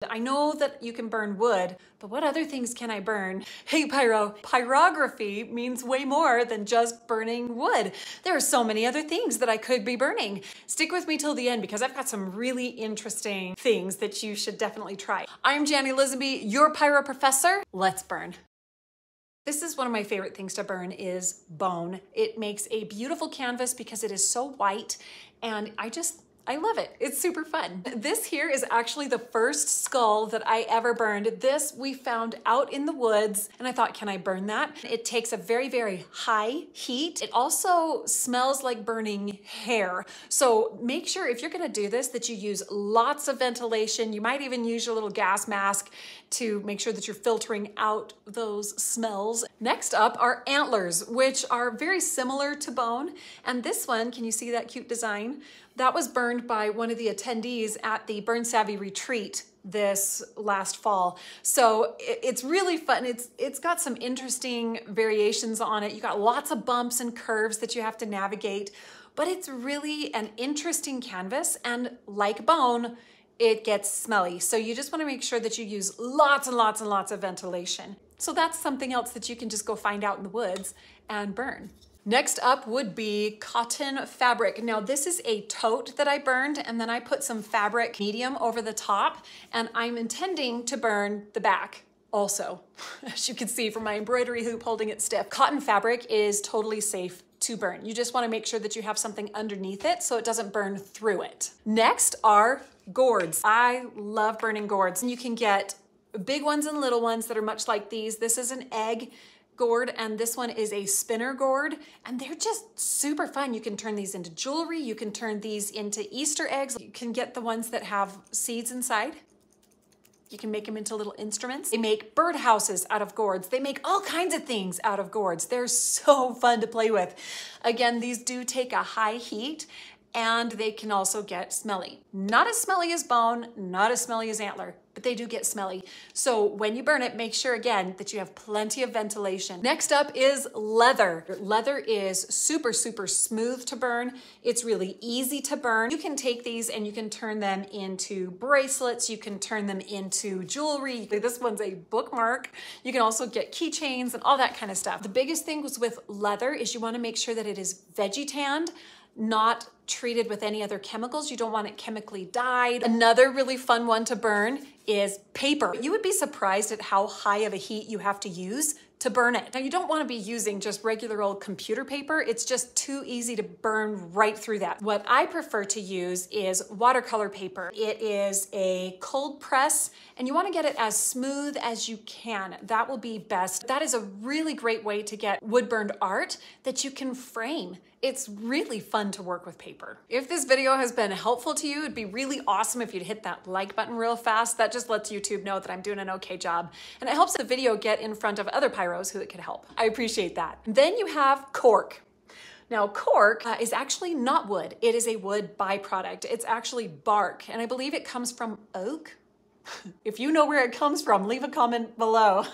I know that you can burn wood, but what other things can I burn? Hey Pyro, pyrography means way more than just burning wood. There are so many other things that I could be burning. Stick with me till the end because I've got some really interesting things that you should definitely try. I'm Janny Lisby, your pyro professor. Let's burn. This is one of my favorite things to burn is bone. It makes a beautiful canvas because it is so white and I love it. It's super fun. This here is actually the first skull that I ever burned. This we found out in the woods and I thought, can I burn that? It takes a very, very high heat. It also smells like burning hair. So make sure if you're gonna do this that you use lots of ventilation. You might even use your little gas mask to make sure that you're filtering out those smells. Next up are antlers, which are very similar to bone. And this one, can you see that cute design? That was burned by one of the attendees at the Burn Savvy retreat this last fall. So it's really fun. It's got some interesting variations on it. You got lots of bumps and curves that you have to navigate, but it's really an interesting canvas, and like bone, it gets smelly. So you just want to make sure that you use lots and lots and lots of ventilation. So that's something else that you can just go find out in the woods and burn. Next up would be cotton fabric. Now this is a tote that I burned and then I put some fabric medium over the top, and I'm intending to burn the back also, as you can see from my embroidery hoop holding it stiff. Cotton fabric is totally safe to burn. You just want to make sure that you have something underneath it so it doesn't burn through it. Next are gourds. I love burning gourds, and you can get big ones and little ones that are much like these. This is an egg gourd and this one is a spinner gourd, and they're just super fun. You can turn these into jewelry, you can turn these into Easter eggs, you can get the ones that have seeds inside. You can make them into little instruments. They make birdhouses out of gourds. They make all kinds of things out of gourds. They're so fun to play with. Again, these do take a high heat and they can also get smelly. Not as smelly as bone, not as smelly as antler, but they do get smelly. So when you burn it, make sure again that you have plenty of ventilation. Next up is leather. Leather is super, super smooth to burn. It's really easy to burn. You can take these and you can turn them into bracelets. You can turn them into jewelry. This one's a bookmark. You can also get keychains and all that kind of stuff. The biggest thing was with leather is you want to make sure that it is veggie tanned, not treated with any other chemicals. You don't want it chemically dyed. Another really fun one to burn is paper. You would be surprised at how high of a heat you have to use to burn it. Now you don't want to be using just regular old computer paper. It's just too easy to burn right through that. What I prefer to use is watercolor paper. It is a cold press and you want to get it as smooth as you can. That will be best. That is a really great way to get wood burned art that you can frame. It's really fun to work with paper. If this video has been helpful to you, it'd be really awesome if you'd hit that like button real fast. That just lets YouTube know that I'm doing an okay job. And it helps the video get in front of other pyros who it could help. I appreciate that. Then you have cork. Now cork is actually not wood. It is a wood byproduct. It's actually bark. And I believe it comes from oak. If you know where it comes from, leave a comment below.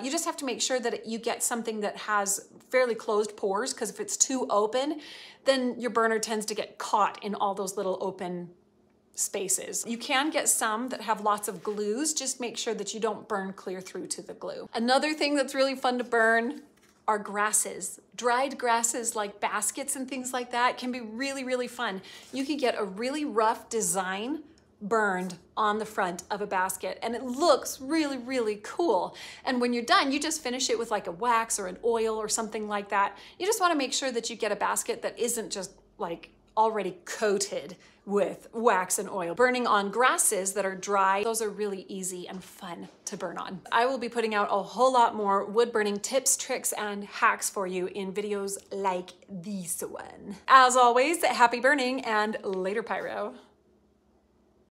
You just have to make sure that you get something that has fairly closed pores, because if it's too open, then your burner tends to get caught in all those little open spaces. You can get some that have lots of glues. Just make sure that you don't burn clear through to the glue. Another thing that's really fun to burn are grasses. Dried grasses like baskets and things like that can be really, really fun. You can get a really rough design burned on the front of a basket and it looks really, really cool. And when you're done, you just finish it with like a wax or an oil or something like that. You just want to make sure that you get a basket that isn't just like already coated with wax and oil. Burning on grasses that are dry, those are really easy and fun to burn on. I will be putting out a whole lot more wood burning tips, tricks, and hacks for you in videos like this one. As always, happy burning and later pyro.